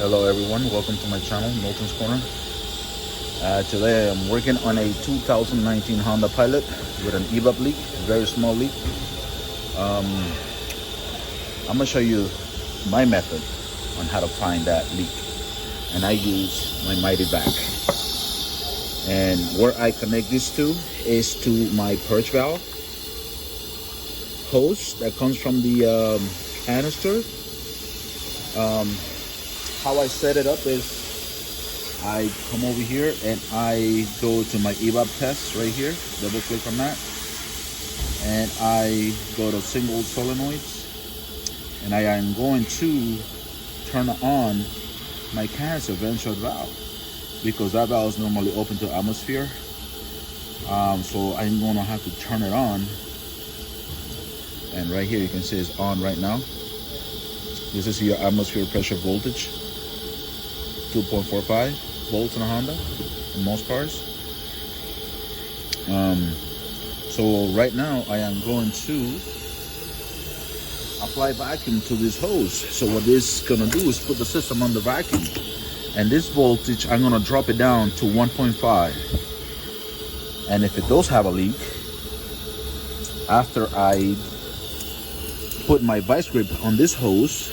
Hello everyone, welcome to my channel, Milton's Corner. Today I'm working on a 2019 Honda Pilot with an Evap leak, a very small leak. I'm gonna show you my method on how to find that leak. And I use my Mighty Vac. And where I connect this to is to my purge valve hose that comes from the canister. How I set it up is I come over here and I go to my Evap test right here, double click on that, and I go to single solenoids, and I am going to turn on my canister ventral valve because that valve is normally open to atmosphere. So I'm gonna have to turn it on, and right here you can see it's on right now. This is your atmosphere pressure voltage, 2.45 volts in a Honda in most cars. So right now I am going to apply vacuum to this hose. So what this is gonna do is put the system under vacuum, and this voltage I'm gonna drop it down to 1.5. and if it does have a leak, after I put my vice grip on this hose,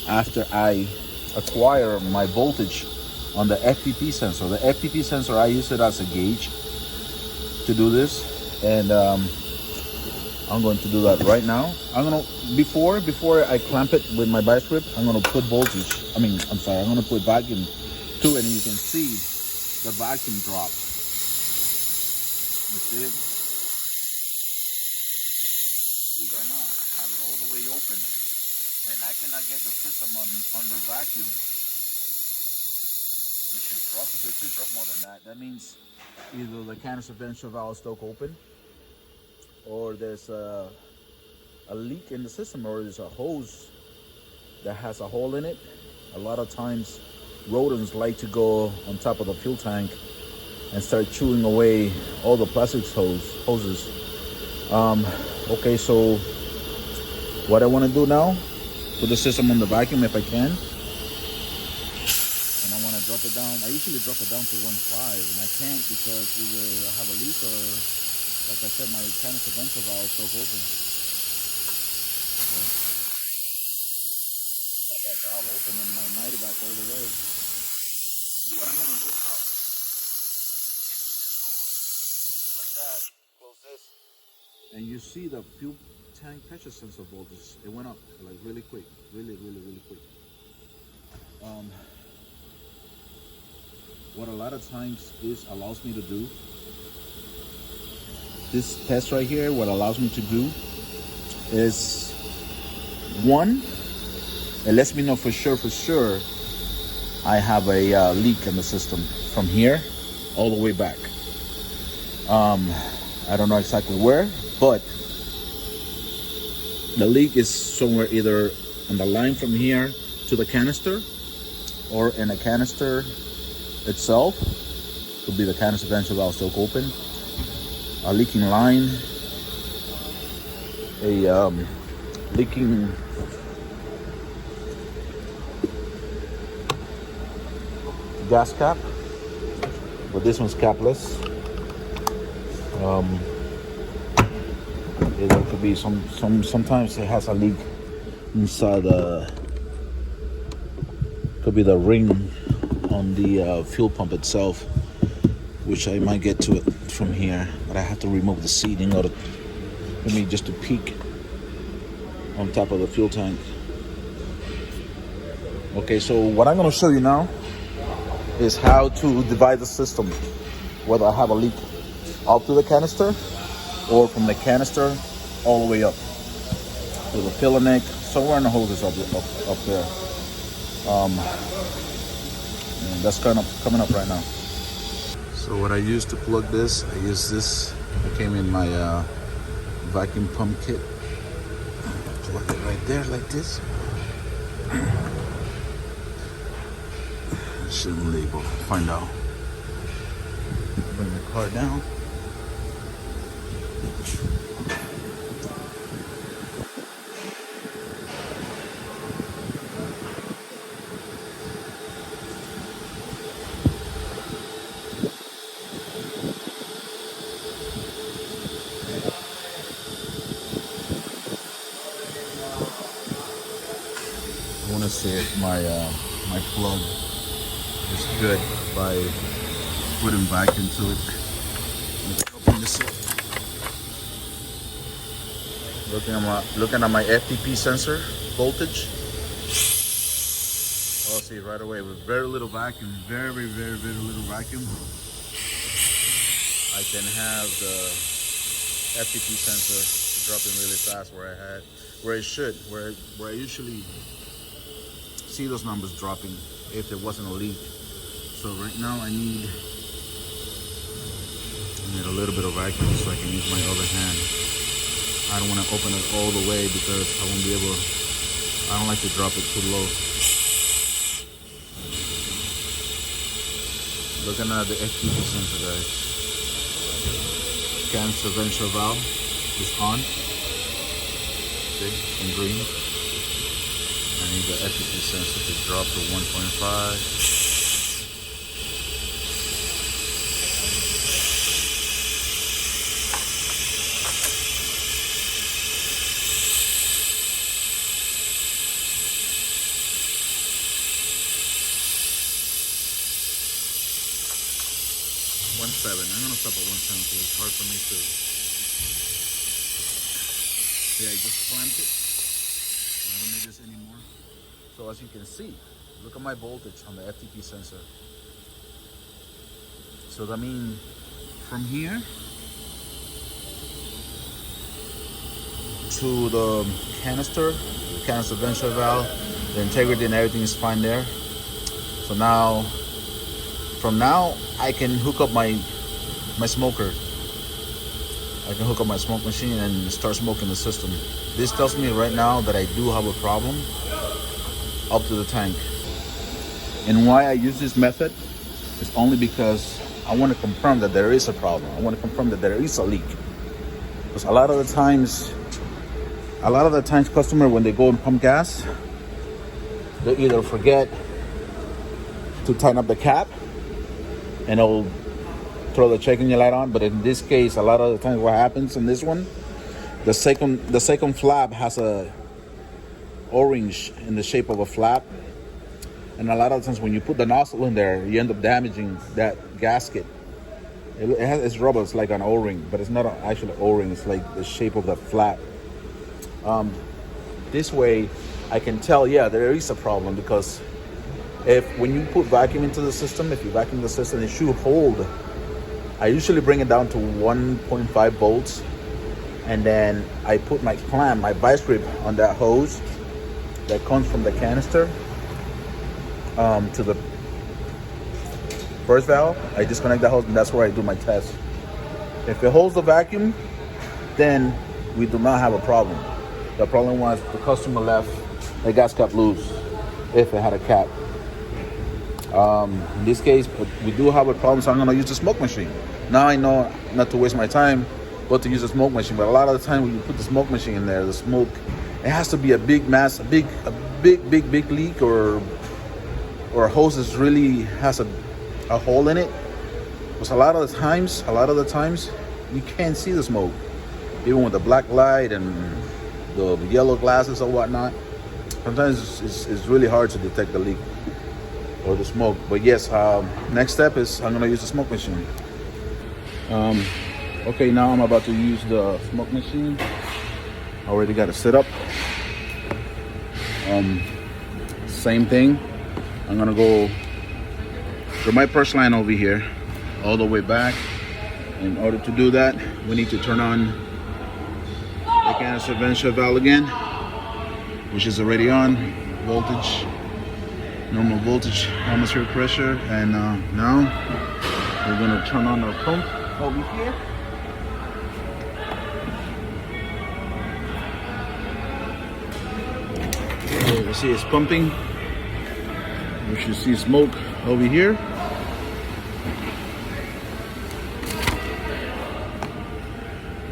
after I acquire my voltage on the FTP sensor. The FTP sensor, I use it as a gauge to do this, and I'm going to do that right now. I'm gonna before I clamp it with my vice grip, I'm gonna put voltage. I'm gonna put vacuum to it, and you can see the vacuum drop. You see it? See, right now I have it all the way open, and I cannot get the system under vacuum. It should drop more than that. That means either the canister ventral valve is still open, or there's a leak in the system, or there's a hose that has a hole in it. A lot of times rodents like to go on top of the fuel tank and start chewing away all the plastic hoses. Okay, so what I want to do now, put the system on the vacuum if I can, and I want to drop it down. I usually drop it down to 1.5, and I can't because either I have a leak or, like I said, my canister ventral valve is still open. So, I got that valve open and my Mighty Vac all the way. So what I'm gonna do now, like that, close this, and you see the fuel tank pressure sensor voltage. It went up like really quick, really quick. What a lot of times this allows me to do, this test right here, what allows me to do is, one, it lets me know for sure I have a leak in the system from here all the way back. I don't know exactly where, but the leak is somewhere either on the line from here to the canister, or in a canister itself. Could be the canister ventral valve still open, a leaking line, a leaking gas cap, but this one's capless. It could be sometimes it has a leak inside could be the ring on the fuel pump itself, which I might get to it from here, but I have to remove the seat in order for me just to peek on top of the fuel tank. Okay, so what I'm going to show you now is how to divide the system, whether I have a leak up to the canister or from the canister all the way up to the filler neck, somewhere in the hoses up there. And that's kind of coming up right now. So what I use to plug this, I use this. It came in my vacuum pump kit. Plug it right there like this. Shouldn't label. Find out. Bring the car down. I want to see if my plug is good by putting back into it. Let's open this up. Looking at my FTP sensor voltage. I'll see right away with very little vacuum, very little vacuum. I can have the FTP sensor dropping really fast where it should, where I usually see those numbers dropping if there wasn't a leak. So right now I need a little bit of vacuum so I can use my other hand. I don't want to open it all the way because I won't be able to, I don't like to drop it too low. Looking at the FTP sensor, guys. Canister ventral valve is on. Okay, in green. I need the FTP sensor to drop to 1.5. 1.7. I'm gonna stop at 1.7 because it's hard for me to. See, I just clamped it. I don't need this anymore. So as you can see, look at my voltage on the FTP sensor. So that means from here to the canister ventral valve, the integrity and everything is fine there. So now, from now, I can hook up my smoker. I can hook up my smoke machine and start smoking the system. This tells me right now that I do have a problem up to the tank. And why I use this method is only because I want to confirm that there is a problem. I want to confirm that there is a leak. Because a lot of the times customer, when they go and pump gas, they either forget to tighten up the cap and it'll throw the check engine light on. But in this case, a lot of the times what happens in this one, the second flap has a orange in the shape of a flap. And a lot of times when you put the nozzle in there, you end up damaging that gasket. It's rubber, it's like an O-ring, but it's not actually an O-ring, it's like the shape of the flap. This way I can tell, yeah, there is a problem, because when you put vacuum into the system, if you vacuum the system, it should hold. I usually bring it down to 1.5 volts, and then I put my clamp, my vice grip on that hose that comes from the canister to the first valve. I disconnect that hose, and that's where I do my test. If it holds the vacuum, then we do not have a problem. The problem was the customer left the gas cap loose if it had a cap. In this case, but we do have a problem, so I'm gonna use the smoke machine. Now I know not to waste my time, but to use the smoke machine. But a lot of the time when you put the smoke machine in there, the smoke, it has to be a big mass, a big leak, or a hose that really has a hole in it. Because a lot of the times, you can't see the smoke. Even with the black light and the yellow glasses or whatnot, sometimes it's really hard to detect the leak or the smoke. But yes, next step is I'm gonna use the smoke machine. Okay, now I'm about to use the smoke machine. I already got it set up. Same thing. I'm gonna go from my push line over here all the way back. In order to do that, we need to turn on the canister ventral valve again, which is already on. Voltage, normal voltage, atmospheric pressure, and now we're gonna turn on our pump over here. Okay, you see it's pumping. You should see smoke over here.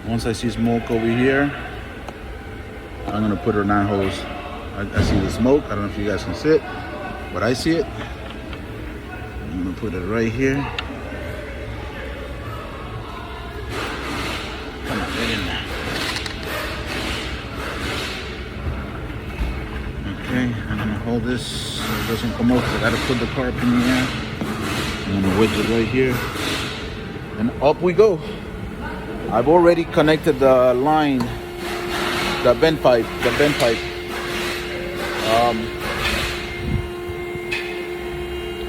Once I see smoke over here, I'm gonna put her 9 hose. I see the smoke. I don't know if you guys can see it, but I see it. I'm gonna put it right here. Come on, get in there. Okay, I'm gonna hold this so it doesn't come off. I gotta put the carb in the air. I'm gonna wedge it right here. And up we go. I've already connected the line, the bend pipe.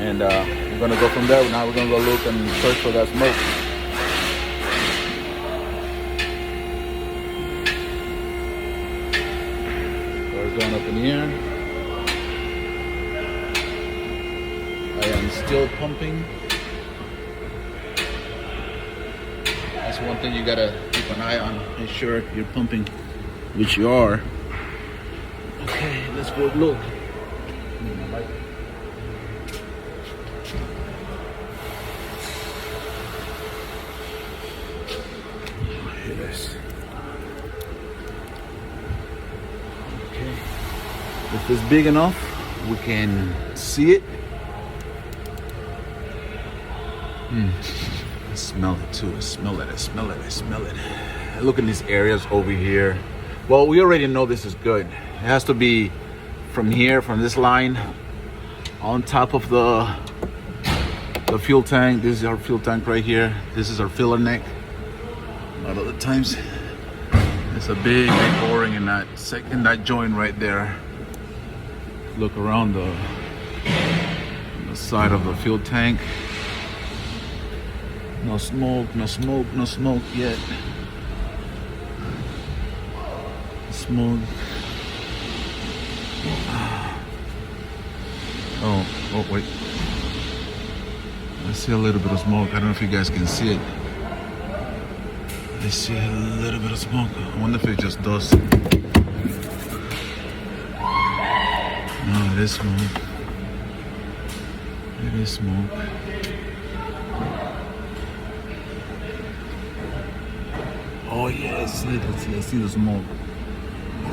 And we're gonna go from there. Now we're gonna go look and search for that smoke. Car's going up in the air. I am still pumping. That's one thing you gotta keep an eye on. Make sure you're pumping, which you are. Okay, let's go look. Here it is. Okay. If it's big enough, we can see it. I smell it too. I smell it. Look at these areas over here. Well, we already know this is good. It has to be from here, from this line, on top of the fuel tank. This is our fuel tank right here. This is our filler neck. A lot of the times, it's a big boring in that joint right there. Look around the side of the fuel tank. No smoke yet. Smoke. Oh wait. I see a little bit of smoke. I don't know if you guys can see it. I see a little bit of smoke. I wonder if it's just dust. No, it is smoke. It is smoke. Oh yeah, I see the smoke.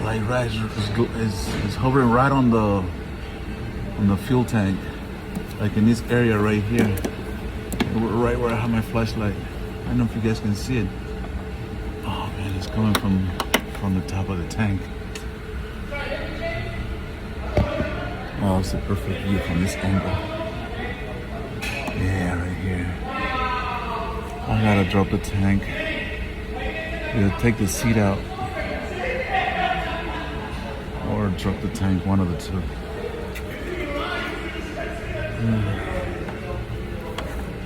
Like right, is hovering right on the fuel tank, like in this area right here, right where I have my flashlight. I don't know if you guys can see it. Oh man, it's coming from the top of the tank. Oh, it's a perfect view from this angle. Yeah, right here. I gotta drop the tank. Either take the seat out or drop the tank, one of the two.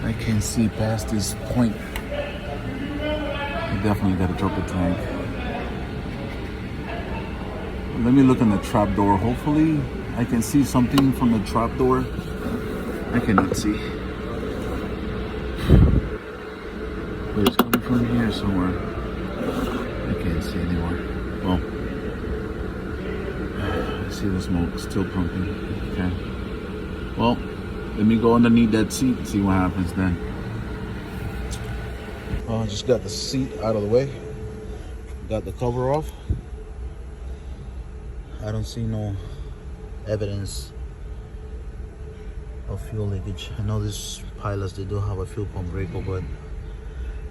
I can't see past this point. I definitely gotta drop the tank. Let me look in the trap door. Hopefully I can see something from the trap door. I cannot see. But it's coming from here somewhere. I can't see anymore. Well, I see the smoke still pumping. Okay. Well, let me go underneath that seat and see what happens then. I just got the seat out of the way. Got the cover off. I don't see no evidence of fuel leakage. I know these pilots, they do have a fuel pump breaker, but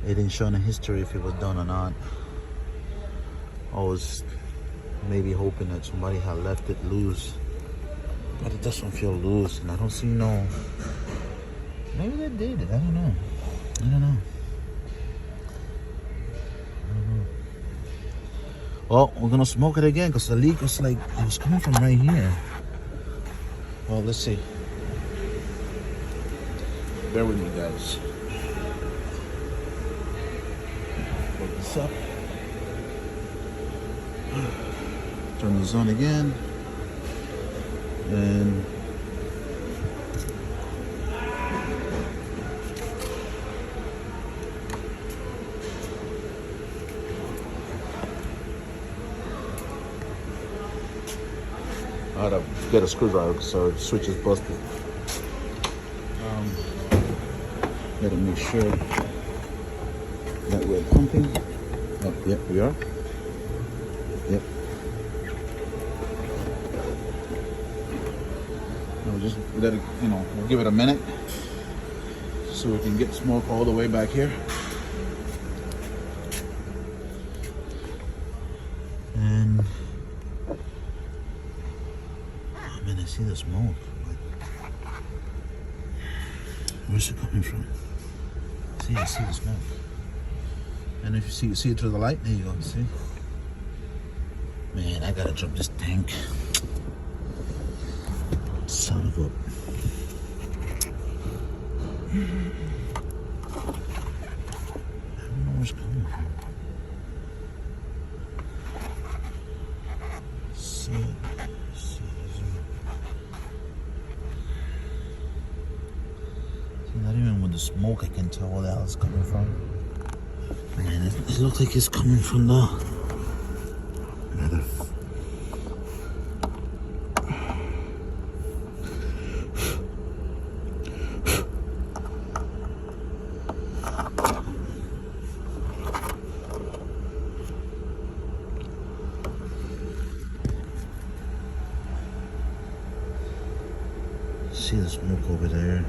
it didn't show in the history if it was done or not. I was maybe hoping that somebody had left it loose, but it doesn't feel loose, and I don't see no. Maybe they did. I don't know. Well, we're gonna smoke it again because the leak was like it was coming from right here. Well, let's see. Bear with me, guys. Put this up. Turn this on again. And I gotta get a screwdriver because our switch is busted. Gotta make sure that we're pumping. Oh, yep, we are. Yep. We'll just let it, we'll give it a minute so we can get smoke all the way back here. And Man, I see the smoke. Where's it coming from? See, I see the smoke. And if you see it through the light, there you go, see? Man, I gotta drop this tank. Son of a... I don't know where it's coming from. Not even with the smoke I can tell where the hell it's coming from. Man, it looks like it's coming from the... See the smoke over there.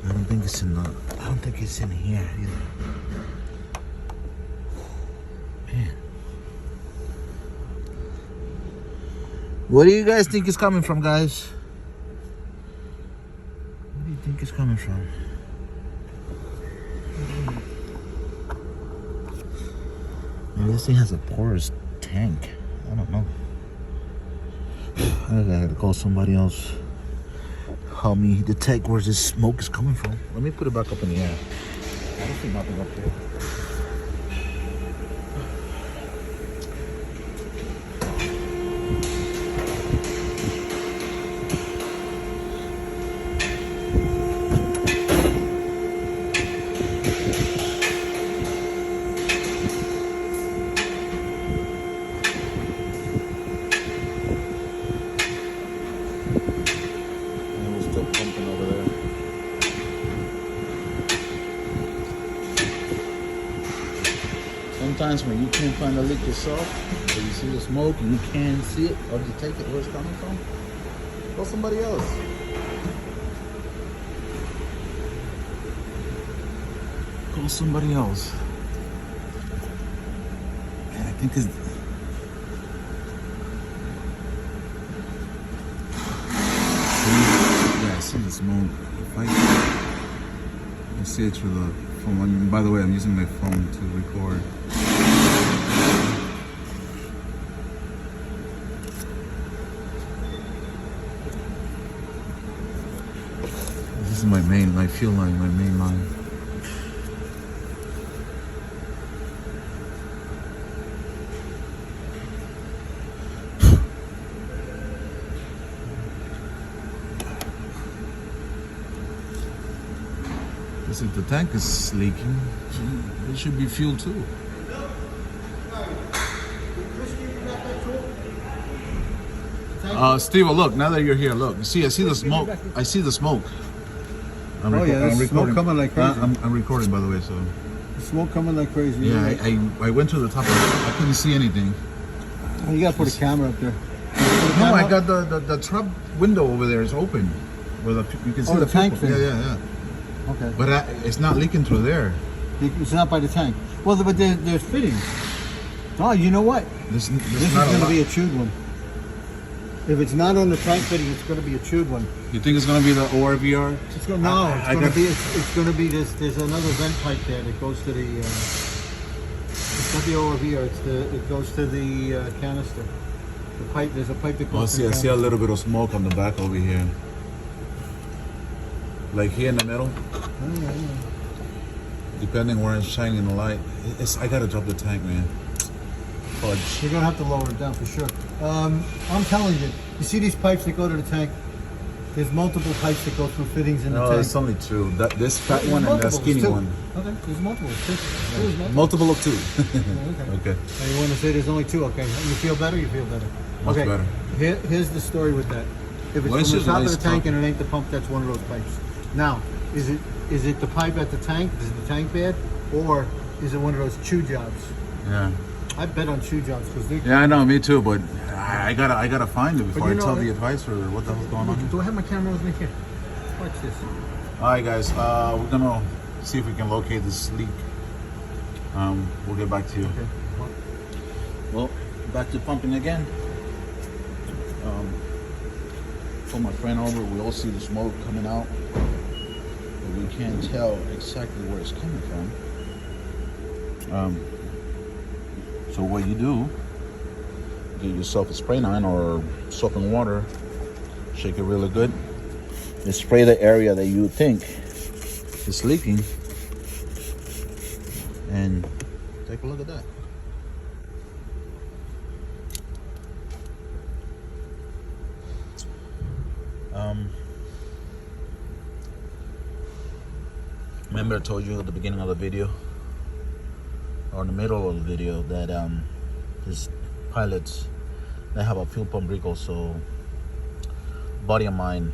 I don't think it's in the... I don't think it's in here either. Man. What do you guys think is coming from, guys? What do you think is coming from? Maybe this thing has a porous tank. I don't know. I gotta call somebody else. Help me detect where this smoke is coming from. Let me put it back up in the air. I don't see nothing up there. Sometimes when you can't find the leak yourself, or you see the smoke and you can't see it or detect it where it's coming from, call somebody else. Call somebody else. And I think it's... Yeah, I see the smoke. I see it through the phone. And by the way, I'm using my phone to record. This is my fuel line, my main line. Because if the tank is leaking, it should be fuel too. Steve, look, now that you're here, look. You see, I see the smoke. I see the smoke. I'm there's smoke coming like crazy. I'm recording, by the way, so. The smoke coming like crazy. Yeah, I went to the top of it. I couldn't see anything. Oh, you gotta put a camera up there. No, I got the truck window over there is open. Where you can see the tank thing. Yeah. Okay. But it's not leaking through there. It's not by the tank. Well, but there's fittings. Oh, you know what? This is going to be a chewed one. If it's not on the tank fitting, it's going to be a chewed one. You think it's going to be the ORVR? It's going to be this. There's another vent pipe there that goes to the. It's not the ORVR. It goes to the canister. The pipe. There's a pipe that goes. I see a little bit of smoke on the back over here. Like here in the middle. Oh, yeah. Depending where it's shining the light. I gotta drop the tank, man. Fudge. You're gonna have to lower it down for sure. I'm telling you, you see these pipes that go to the tank? There's multiple pipes that go through fittings in the tank. No, it's only two. This fat one and the skinny one. Okay, there's multiple. Multiple of two. Okay. And you want to say there's only two? Okay. You feel better? You feel better? Much better. Here's the story with that. If it's from the top of the tank and it ain't the pump, that's one of those pipes. Now, is it the pipe at the tank? Is the tank bad, or is it one of those chew jobs? Yeah. I bet on chew jobs because I know, me too. But I gotta find it before I tell the advice or what the hell's going on. Do I have my camera with me here? Watch this. All right, guys. We're gonna see if we can locate this leak. We'll get back to you. Okay. Well, back to pumping again. call my friend over. We all see the smoke coming out, but we can't tell exactly where it's coming from. So what you do, get yourself a spray gun or soap and water, shake it really good, and spray the area that you think is leaking, and take a look at that. Remember I told you at the beginning of the video, or in the middle of the video, that these pilots, they have a fuel pump recall. So a buddy of mine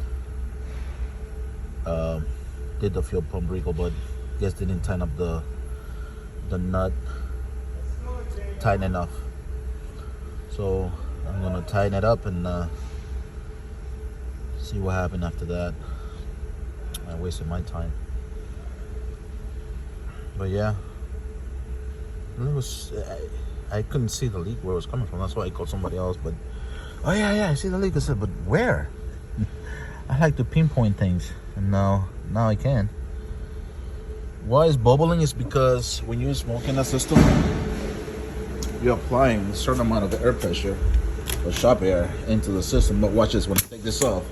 did the fuel pump recall, but guess they didn't tighten up the nut tight enough. So I'm gonna tighten it up and see what happened after that. I wasted my time. But yeah, it was, I couldn't see the leak where it was coming from. That's why I called somebody else. But oh yeah, I see the leak. I said, but where? I like to pinpoint things, and now I can. Why it's bubbling is because when you smoke in a system, you're applying a certain amount of air pressure or shop air into the system. But watch this, when I take this off,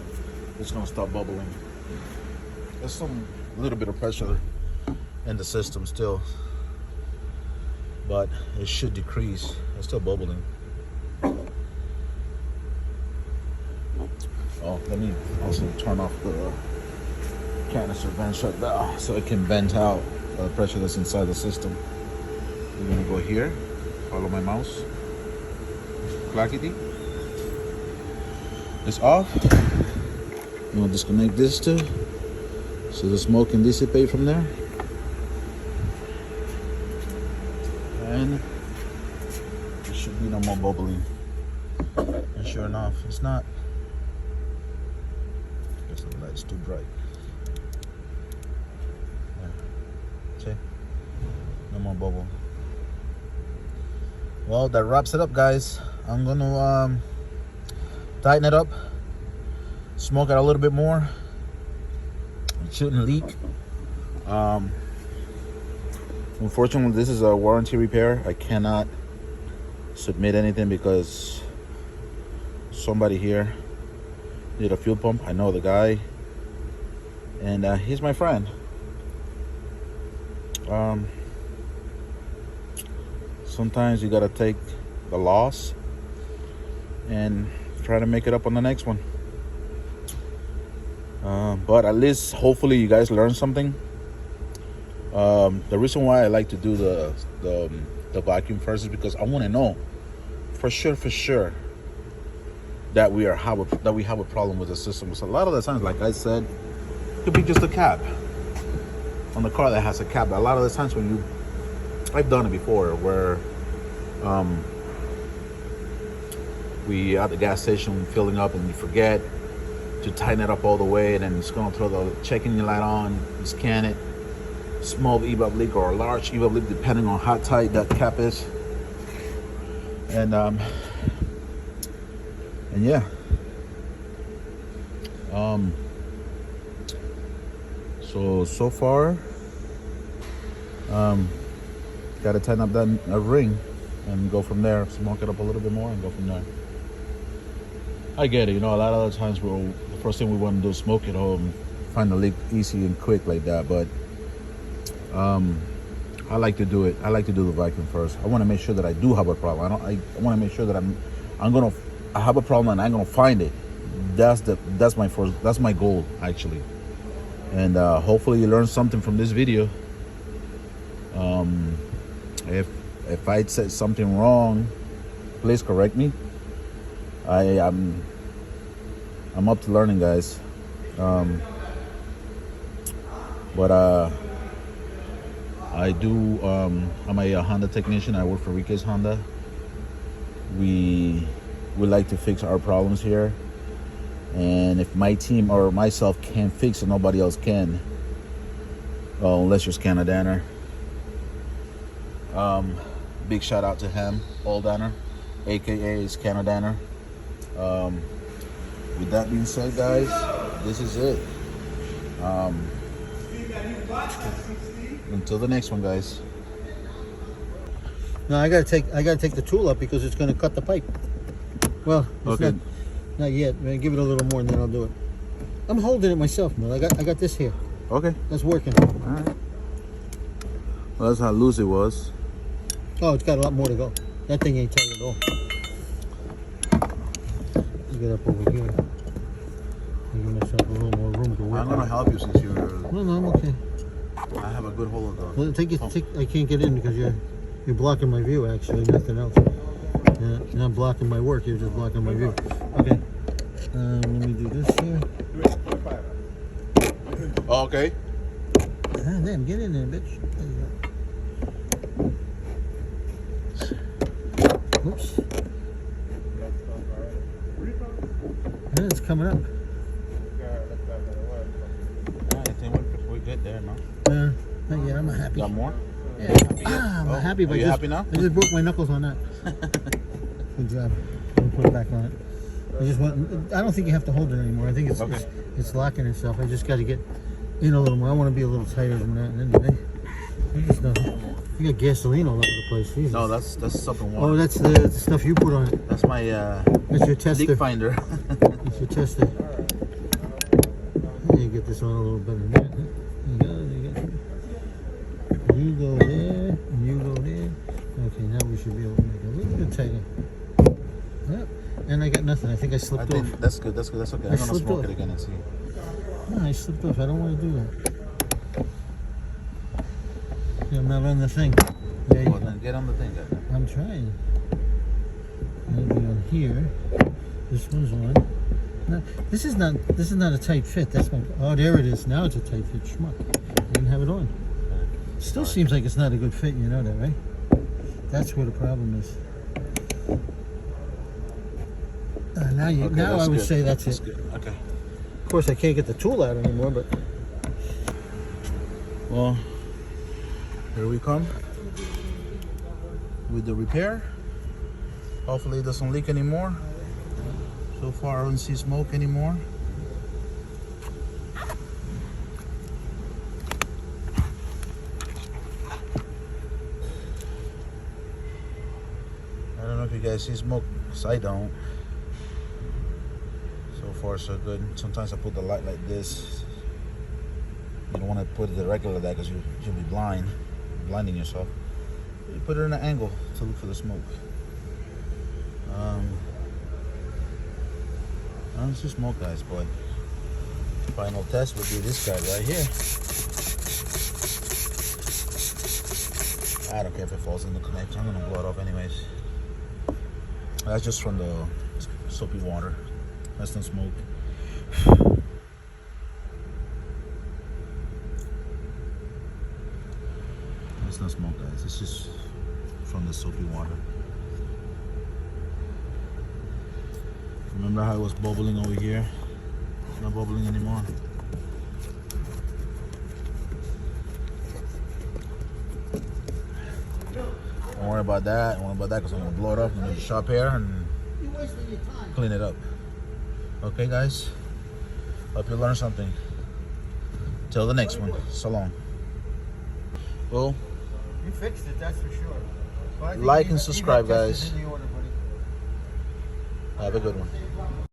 it's gonna stop bubbling. There's some little bit of pressure in the system still, but it should decrease. It's still bubbling. Oh, let me also turn off the canister vent shut down so it can vent out the pressure that's inside the system. We're gonna go here, follow my mouse. Clackety. It's off. I'm gonna disconnect this too, so the smoke can dissipate from there. And there should be no more bubbling. And sure enough, it's not. I guess the light's too bright. Yeah. See? No more bubble. Well, that wraps it up, guys. I'm gonna tighten it up, smoke it a little bit more. It shouldn't leak. Unfortunately, this is a warranty repair. I cannot submit anything because somebody here did a fuel pump. I know the guy, and he's my friend. Sometimes you gotta take the loss and try to make it up on the next one. But at least, hopefully, you guys learned something. The reason why I like to do the vacuum first is because I want to know for sure that we have a problem with the system. Because a lot of the times, like I said, it could be just a cap on the car that has a cap. A lot of the times I've done it before where we at the gas station filling up and you forget to tighten it up all the way, and then it's gonna throw the check engine light on, you scan it. Small Evap leak or a large Evap leak, depending on how tight that cap is. And yeah. So far, gotta tighten up that ring and go from there. Smoke it up a little bit more and go from there. I get it, a lot of the times the first thing we want to do is smoke it home, find the leak easy and quick like that, but I like to do it. I like to do the vacuum first. I want to make sure that I do have a problem. I want to make sure that I have a problem and I'm gonna find it. That's my goal actually. And hopefully you learned something from this video. If I said something wrong, please correct me. I'm up to learning, guys. But I'm a Honda technician. I work for Riquez Honda. We like to fix our problems here, and if my team or myself can't fix it, nobody else can. Unless you're Scanadanner. Big shout out to him, All Danner, aka Scanadanner. with that being said, guys, this is it. Until the next one, guys. No, I gotta take the tool up because it's gonna cut the pipe. Well, it's Okay. not yet. Man, give it a little more and then I'll do it. I'm holding it myself, man. I got this here. Okay. That's working. All right. Well, that's how loose it was. Oh, it's got a lot more to go. That thing ain't tight at all. Let's get up over here. Give myself a little more room to work. I'm gonna help you since you're. No, I'm okay. I have a good hold of the. Well, I can't get in because you're blocking my view. Actually, nothing else. You're not blocking my work. You're just blocking my view. Okay. Let me do this here. Oh, okay. Ah, damn, get in there, bitch. There you go. Oops. Yeah, it's coming up. I think we're good there, no? Not yet. I'm happy. Got more? Yeah. I'm happy, but Are you happy now? I just broke my knuckles on that. Good job. I'll put it back on it. I don't think you have to hold it anymore. I think it's locking itself. I just got to get in a little more. I want to be a little tighter than that. Anyway, you got gasoline all over the place. Jesus. No, that's something water. Oh, that's the stuff you put on it. That's my That's your tester. leak finder. That's your tester. You get this on a little better. There you go. You go there, and you go there. Okay, now we should be able to make it a little bit tighter. Yep. And I got nothing. I think I slipped off. That's good. That's okay. I'm gonna smoke it again and see. No, I slipped off. I don't want to do that. Yeah, I'm not on the thing. There you Well, go. then get on the thing, guys. I'm trying. Maybe on here. This one's on. No, this is not a tight fit. That's my. Oh, there it is. Now it's a tight fit. Schmuck. I didn't have it on. Still seems like it's not a good fit. You know that, right? That's where the problem is. Now I would say that's it. Good. Okay. Of course, I can't get the tool out anymore, but Well, here we come with the repair. Hopefully it doesn't leak anymore. So far I don't see smoke anymore. I don't know if you guys see smoke, because I don't. So far so good. Sometimes I put the light like this. You don't want to put it directly like that because you'll be blinding yourself. You put it in an angle to look for the smoke. I don't see smoke, guys, but final test would be this guy right here. I don't care if it falls in the connection. I'm gonna blow it off anyways. That's just from the soapy water. That's no smoke. It's no smoke, guys. It's just from the soapy water. Remember how it was bubbling over here? It's not bubbling anymore. Don't worry about that. Don't worry about that because I'm gonna blow it up with a sharp hair and clean it up. Okay, guys. Hope you learned something. Till the next one. So long. Well, you fixed it. That's for sure. like and subscribe, guys. Have a good one.